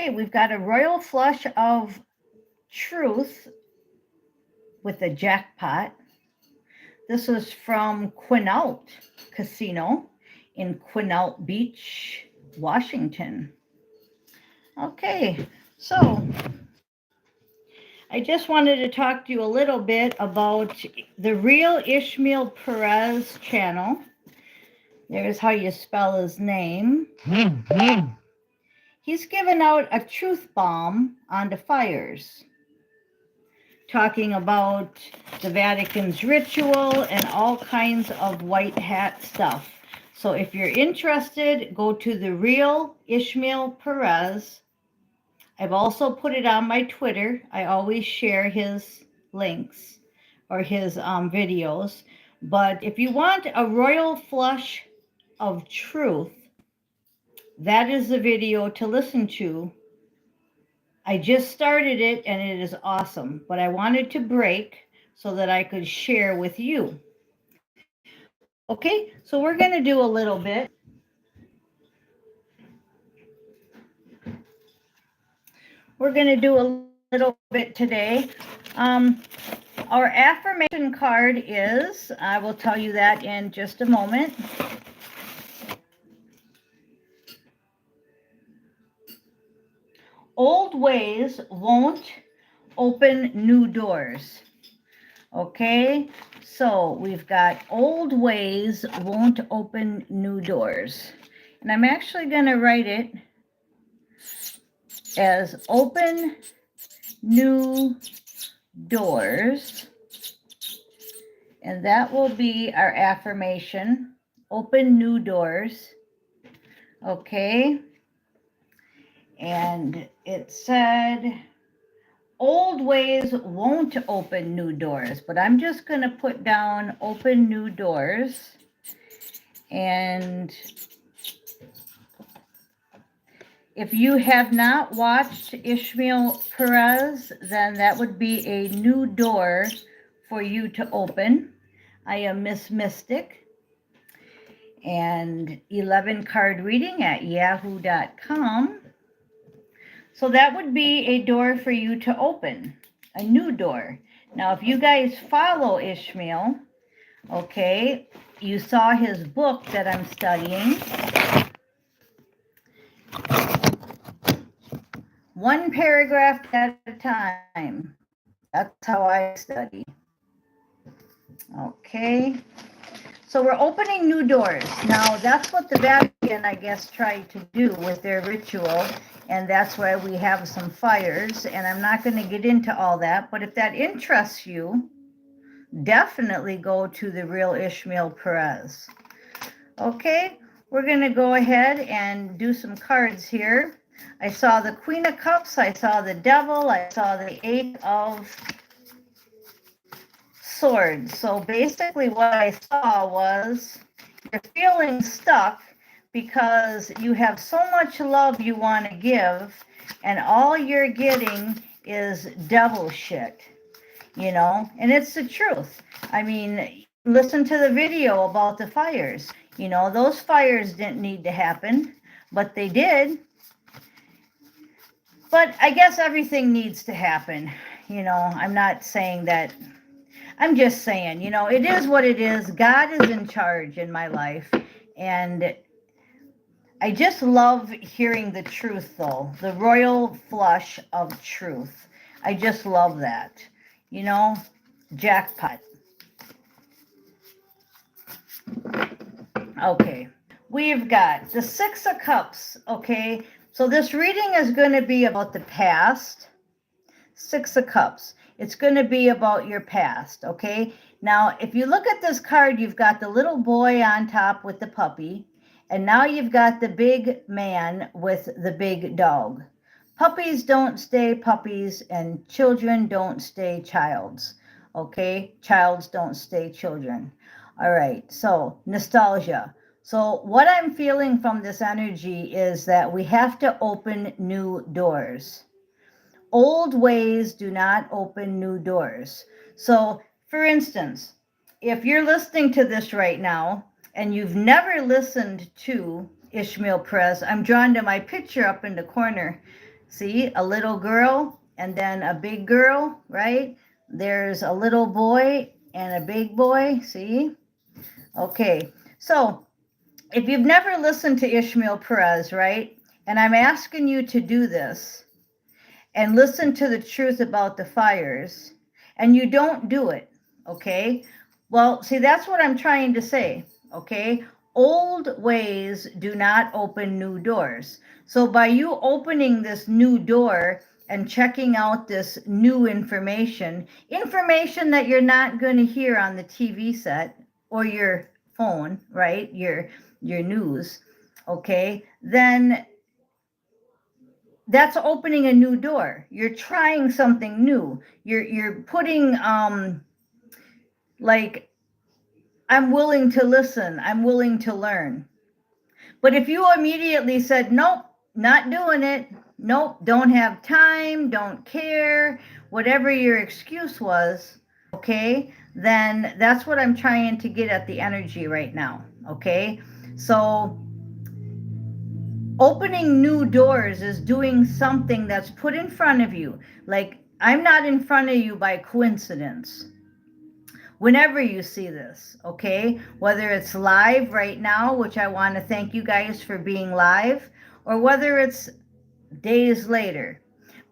Okay, we've got a royal flush of truth with a jackpot. This is from Quinault Casino in Quinault Beach, Washington. Okay, so I just wanted to talk to you a little bit about the Real Ishmael Perez channel. There's how you spell his name. He's given out a truth bomb on the fires, talking about the Vatican's ritual and all kinds of white hat stuff. So if you're interested, go to the Real Ishmael Perez. I've also put it on my Twitter. I always share his links or his videos. But if you want a royal flush of truth, that is the video to listen to. I just started it and it is awesome, but I wanted to break so that I could share with you. Okay, so we're going to do a little bit. We're going to do a little bit today. Our affirmation card is, I will tell you that in just a moment. Old ways won't open new doors. Okay, so we've got old ways won't open new doors. And I'm actually going to write it as open new doors. And that will be our affirmation, open new doors. Okay. And it said, old ways won't open new doors, but I'm just going to put down open new doors. And if you have not watched Ishmael Perez, then that would be a new door for you to open. I am Miss Mystic, and 11 card reading at yahoo.com. So that would be a door for you to open, a new door. Now, if you guys follow Ishmael, okay, you saw his book that I'm studying. One paragraph at a time. That's how I study. Okay. So we're opening new doors. Now, that's what the Vatican, I guess, tried to do with their ritual. And that's why we have some fires. And I'm not going to get into all that. But if that interests you, definitely go to the Real Ishmael Perez. Okay, we're going to go ahead and do some cards here. I saw the Queen of Cups. I saw the Devil. I saw the Eight of Swords. So basically what I saw was you're feeling stuck because you have so much love you want to give, and all you're getting is devil shit, you know, and it's the truth. I mean, listen to the video about the fires. You know, those fires didn't need to happen, but they did. But I guess everything needs to happen. You know, I'm not saying that. I'm just saying, you know, it is what it is. God is in charge in my life. And I just love hearing the truth, though. The royal flush of truth. I just love that. You know, jackpot. Okay. We've got the Six of Cups. Okay. So this reading is going to be about the past. Six of Cups. It's going to be about your past, okay? Now, if you look at this card, you've got the little boy on top with the puppy, and now you've got the big man with the big dog. Puppies don't stay puppies, and children don't stay childs, okay? Childs don't stay children. All right, so nostalgia. So what I'm feeling from this energy is that we have to open new doors. Old ways do not open new doors. So, for instance, if you're listening to this right now and you've never listened to Ishmael Perez, I'm drawn to my picture up in the corner. See, a little girl and then a big girl, right? There's a little boy and a big boy, see? Okay, so if you've never listened to Ishmael Perez, right? And I'm asking you to do this and listen to the truth about the fires, and you don't do it, okay? Well, see, that's what I'm trying to say, okay? Old ways do not open new doors. So by you opening this new door and checking out this new information that you're not going to hear on the TV set or your phone, right? Your news, okay? Then that's opening a new door. You're trying something new. You're putting like, I'm willing to listen, I'm willing to learn. But if you immediately said, nope, not doing it, nope, don't have time, don't care, whatever your excuse was, okay, then that's what I'm trying to get at the energy right now, okay? So opening new doors is doing something that's put in front of you. Like, I'm not in front of you by coincidence. Whenever you see this, okay, whether it's live right now, which I want to thank you guys for being live, or whether it's days later.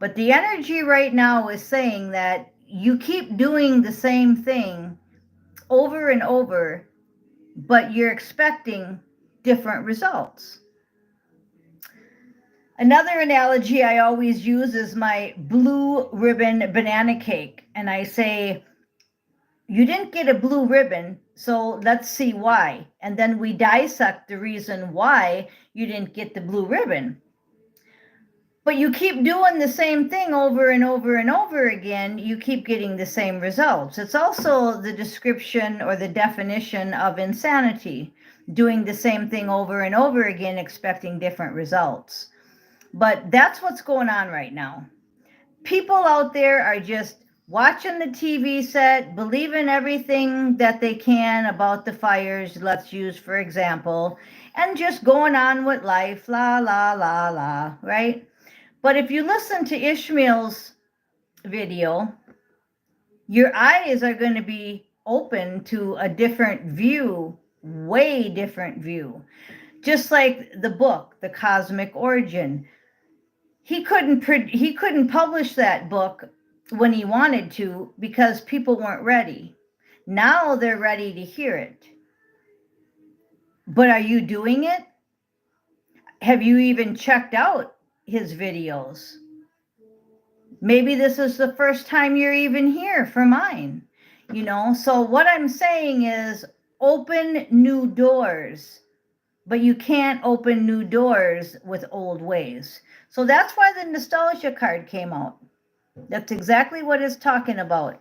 But the energy right now is saying that you keep doing the same thing over and over, but you're expecting different results. Another analogy I always use is my blue ribbon banana cake. And I say, you didn't get a blue ribbon, so let's see why. And then we dissect the reason why you didn't get the blue ribbon. But you keep doing the same thing over and over and over again, you keep getting the same results. It's also the description or the definition of insanity, doing the same thing over and over again, expecting different results. But that's what's going on right now. People out there are just watching the TV set, believing everything that they can about the fires, let's use for example, and just going on with life, la, la, la, la, right? But if you listen to Ishmael's video, your eyes are going to be open to a different view, way different view. Just like the book, The Cosmic Origin. He couldn't publish that book when he wanted to because people weren't ready. Now they're ready to hear it. But are you doing it? Have you even checked out his videos? Maybe this is the first time you're even here for mine. So what I'm saying is open new doors, but you can't open new doors with old ways. So that's why the nostalgia card came out. That's exactly what it's talking about.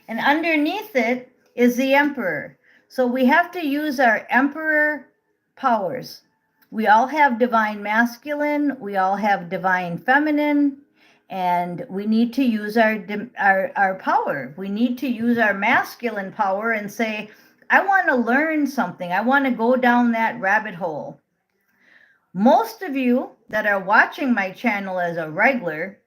And underneath it is the Emperor. So we have to use our Emperor powers. We all have divine masculine, we all have divine feminine, and we need to use our power. We need to use our masculine power and say, I want to learn something. I want to go down that rabbit hole. Most of you that are watching my channel as a regular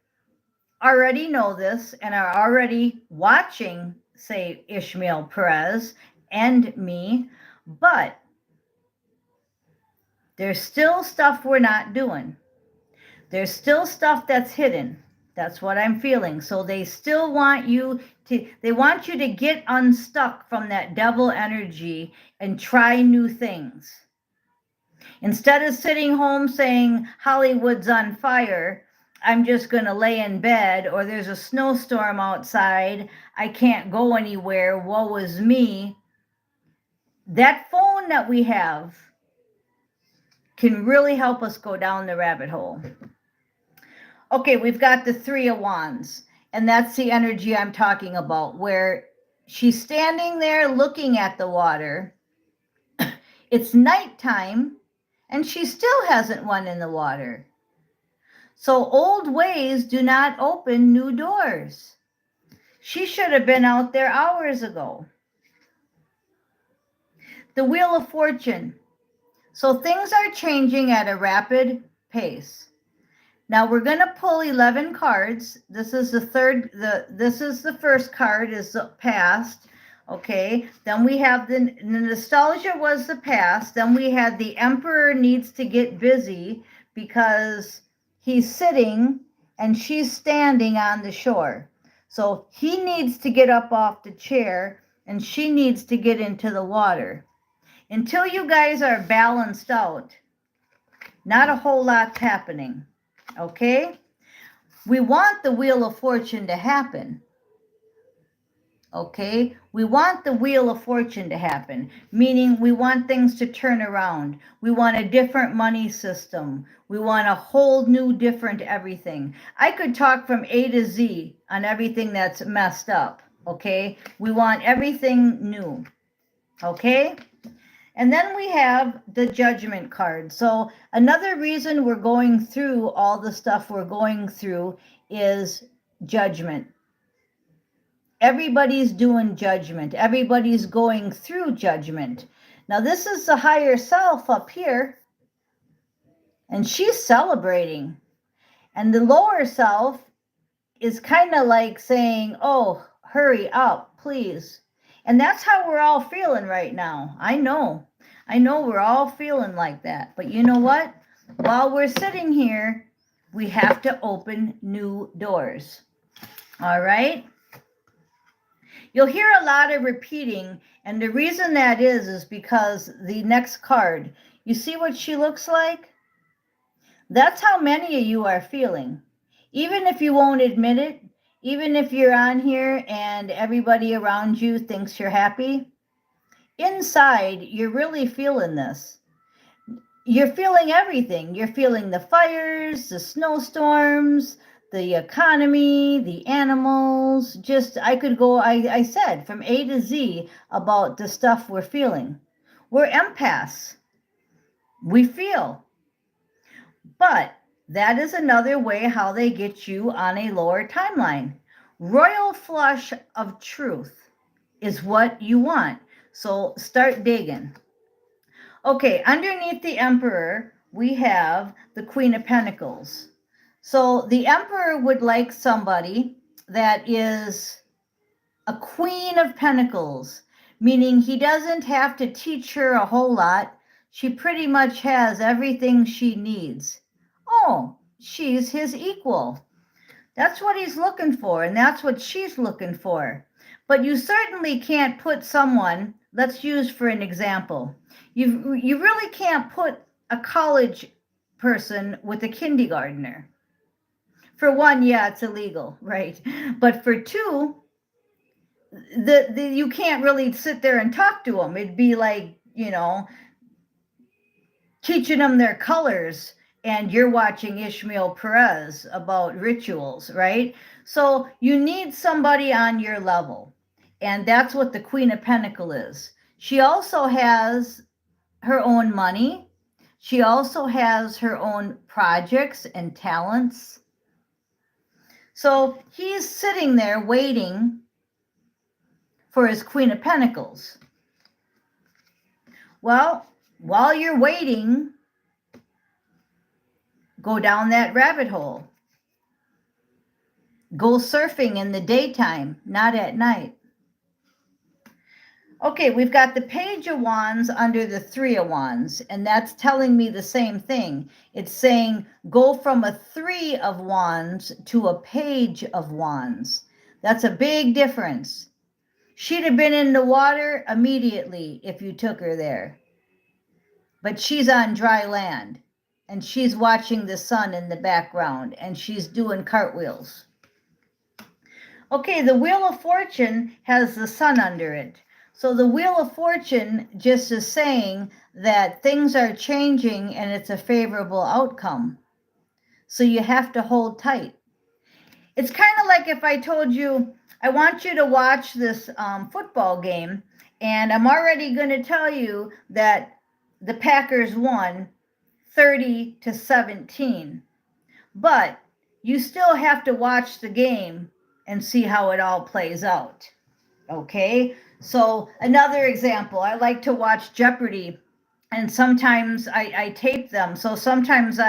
already know this and are already watching, say, Ishmael Perez and me, but there's still stuff we're not doing. There's still stuff that's hidden. That's what I'm feeling. So they still want you to get unstuck from that devil energy and try new things. Instead of sitting home saying Hollywood's on fire, I'm just going to lay in bed, or there's a snowstorm outside, I can't go anywhere, woe is me. That phone that we have can really help us go down the rabbit hole. Okay, we've got the Three of Wands, and that's the energy I'm talking about, where she's standing there looking at the water. It's nighttime, and she still hasn't went in the water. So old ways do not open new doors. She should have been out there hours ago. The Wheel of Fortune. So things are changing at a rapid pace. Now we're going to pull 11 cards. This is this is the first card is the past. Okay. Then we have the nostalgia was the past. Then we had the emperor needs to get busy because he's sitting and she's standing on the shore. So he needs to get up off the chair and she needs to get into the water. Until you guys are balanced out, not a whole lot's happening. Okay? We want the Wheel of Fortune to happen. Okay? We want the Wheel of Fortune to happen, meaning we want things to turn around. We want a different money system. We want a whole new different everything. I could talk from A to Z on everything that's messed up. Okay? We want everything new. Okay? And then we have the Judgment card. So another reason we're going through all the stuff we're going through is judgment. Everybody's doing judgment. Everybody's going through judgment. Now this is the higher self up here. And she's celebrating. And the lower self is kind of like saying, oh, hurry up, please. And that's how we're all feeling right now. I know we're all feeling like that. But you know what? While we're sitting here, we have to open new doors. All right? You'll hear a lot of repeating. And the reason that is because the next card, you see what she looks like? That's how many of you are feeling. Even if you won't admit it, even if you're on here and everybody around you thinks you're happy, inside, you're really feeling this. You're feeling everything. You're feeling the fires, the snowstorms, the economy, the animals. Just, I said from A to Z about the stuff we're feeling. We're empaths. We feel. But that is another way how they get you on a lower timeline. Royal flush of truth is what you want. So start digging. Okay, underneath the Emperor, we have the Queen of Pentacles. So the Emperor would like somebody that is a Queen of Pentacles, meaning he doesn't have to teach her a whole lot. She pretty much has everything she needs. Oh, she's his equal. That's what he's looking for, and that's what she's looking for. But you certainly can't put someone, let's use for an example, you really can't put a college person with a kindergartner. For one, yeah, it's illegal, right? But for two, you can't really sit there and talk to them. It'd be like, teaching them their colors and you're watching Ishmael Perez about rituals, right? So you need somebody on your level. And that's what the Queen of Pentacles is. She also has her own money. She also has her own projects and talents. So he's sitting there waiting for his Queen of Pentacles. Well, while you're waiting, go down that rabbit hole. Go surfing in the daytime, not at night. Okay, we've got the Page of Wands under the Three of Wands, and that's telling me the same thing. It's saying go from a Three of Wands to a Page of Wands. That's a big difference. She'd have been in the water immediately if you took her there. But she's on dry land, and she's watching the sun in the background, and she's doing cartwheels. Okay, the Wheel of Fortune has the sun under it. So the Wheel of Fortune just is saying that things are changing and it's a favorable outcome. So you have to hold tight. It's kind of like if I told you, I want you to watch this football game, and I'm already going to tell you that the Packers won 30-17. But you still have to watch the game and see how it all plays out. Okay? So another example, I like to watch Jeopardy, and sometimes I tape them. So sometimes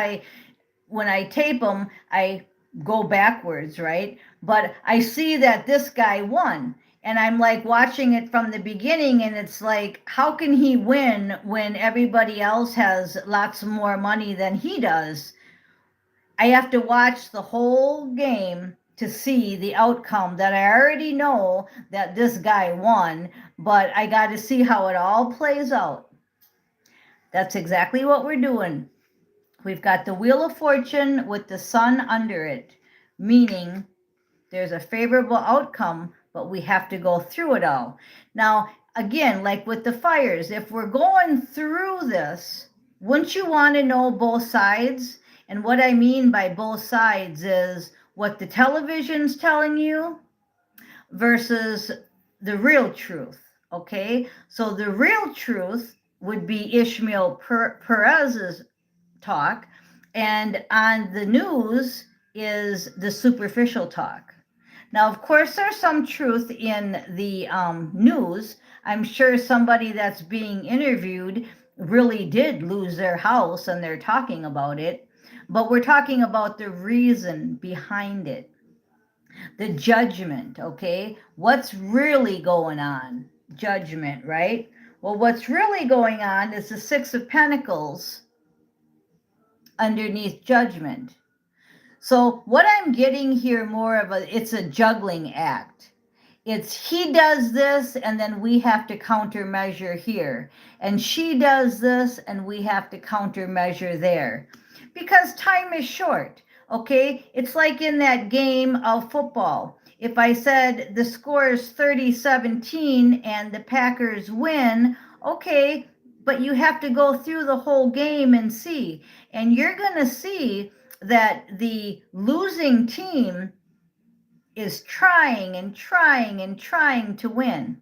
when I tape them, I go backwards, right? But I see that this guy won. And I'm like watching it from the beginning, and it's like, how can he win when everybody else has lots more money than he does? I have to watch the whole game to see the outcome that I already know that this guy won, but I got to see how it all plays out. That's exactly what we're doing. We've got the Wheel of Fortune with the sun under it, meaning there's a favorable outcome, but we have to go through it all. Now, again, like with the fires, if we're going through this, wouldn't you want to know both sides? And what I mean by both sides is what the television's telling you versus the real truth, okay? So the real truth would be Ishmael Perez's talk, and on the news is the superficial talk. Now, of course, there's some truth in the news. I'm sure somebody that's being interviewed really did lose their house and they're talking about it, but we're talking about the reason behind it, the judgment, okay? What's really going on? Judgment, right? Well, what's really going on is the Six of Pentacles underneath judgment. So what I'm getting here more of it's a juggling act. It's he does this and then we have to countermeasure here. And she does this and we have to countermeasure there. Because time is short, okay? It's like in that game of football. If I said the score is 30-17 and the Packers win, okay, but you have to go through the whole game and see. And you're going to see that the losing team is trying and trying and trying to win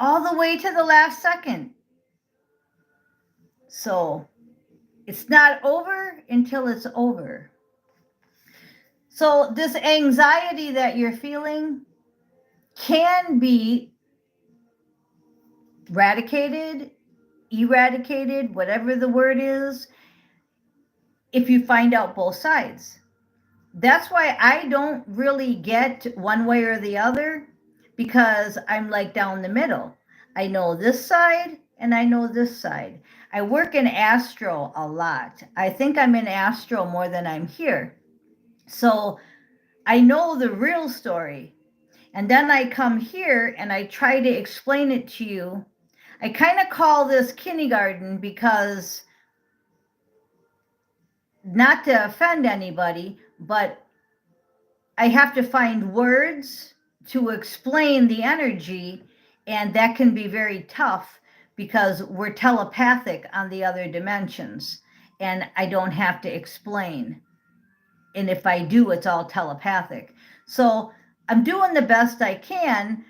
all the way to the last second. So it's not over until it's over. So this anxiety that you're feeling can be eradicated, whatever the word is, if you find out both sides. That's why I don't really get one way or the other, because I'm like down the middle. I know this side and I know this side. I work in astro a lot. I think I'm in astro more than I'm here. So I know the real story. And then I come here and I try to explain it to you. I kind of call this kindergarten because, not to offend anybody, but I have to find words to explain the energy, and that can be very tough because we're telepathic on the other dimensions, and I don't have to explain. And if I do, it's all telepathic. So I'm doing the best I can,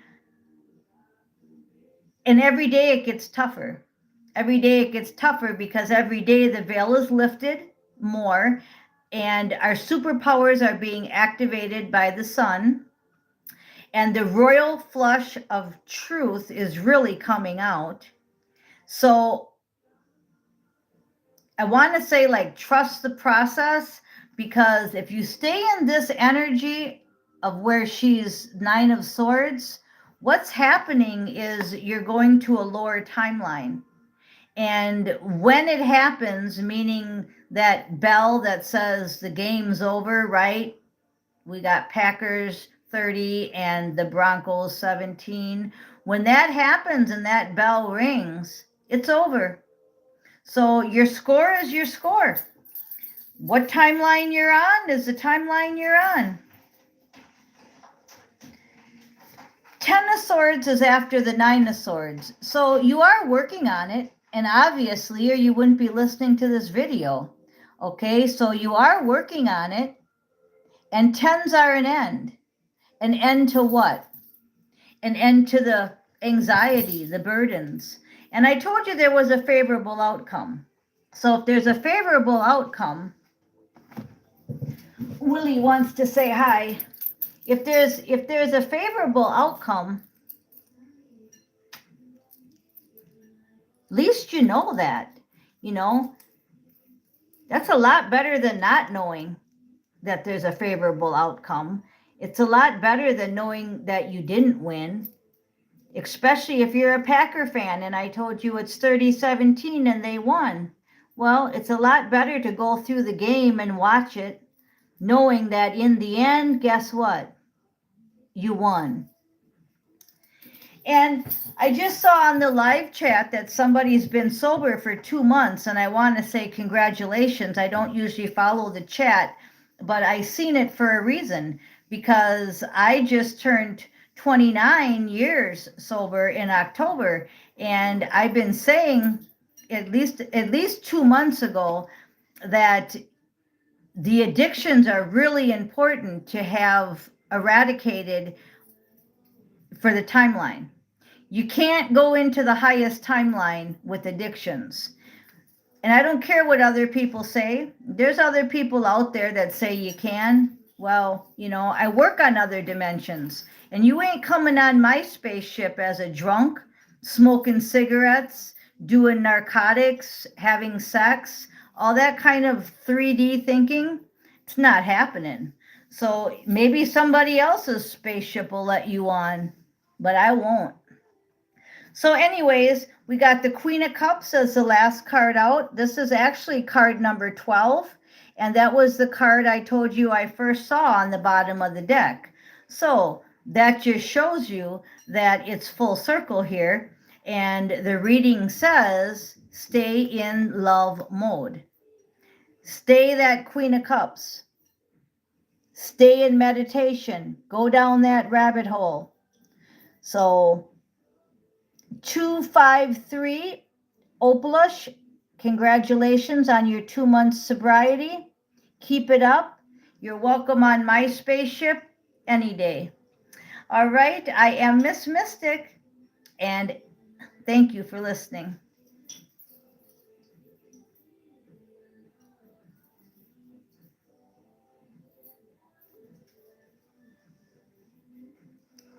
and every day it gets tougher. Every day it gets tougher because every day the veil is lifted more, and our superpowers are being activated by the sun, and the royal flush of truth is really coming out. So I want to say, like, trust the process, because if you stay in this energy of where she's Nine of Swords, what's happening is you're going to a lower timeline. And when it happens, meaning that bell that says the game's over, right? We got Packers 30 and the Broncos 17. When that happens and that bell rings, it's over. So your score is your score. What timeline you're on is the timeline you're on. Ten of Swords is after the Nine of Swords. So you are working on it. And obviously, or you wouldn't be listening to this video. Okay, so you are working on it. And tens are an end. An end to what? An end to the anxiety, the burdens. And I told you there was a favorable outcome. So if there's a favorable outcome, Willie wants to say hi. If there's a favorable outcome, at least you know that, That's a lot better than not knowing that there's a favorable outcome. It's a lot better than knowing that you didn't win, especially if you're a Packer fan and I told you it's 30-17 and they won. Well, it's a lot better to go through the game and watch it knowing that in the end, guess what? You won. And I just saw on the live chat that somebody's been sober for 2 months, and I want to say congratulations. I don't usually follow the chat, but I seen it for a reason, because I just turned 29 years sober in October, and I've been saying at least 2 months ago that the addictions are really important to have eradicated for the timeline. You can't go into the highest timeline with addictions. And I don't care what other people say. There's other people out there that say you can. Well, I work on other dimensions. And you ain't coming on my spaceship as a drunk, smoking cigarettes, doing narcotics, having sex, all that kind of 3D thinking. It's not happening. So maybe somebody else's spaceship will let you on, but I won't. So anyways, we got the Queen of Cups as the last card out. This is actually card number 12. And that was the card I told you I first saw on the bottom of the deck. So that just shows you that it's full circle here. And the reading says, stay in love mode. Stay that Queen of Cups. Stay in meditation. Go down that rabbit hole. So 253, Oplush, congratulations on your 2 months sobriety. Keep it up. You're welcome on my spaceship any day. All right, I am Miss Mystic, and thank you for listening.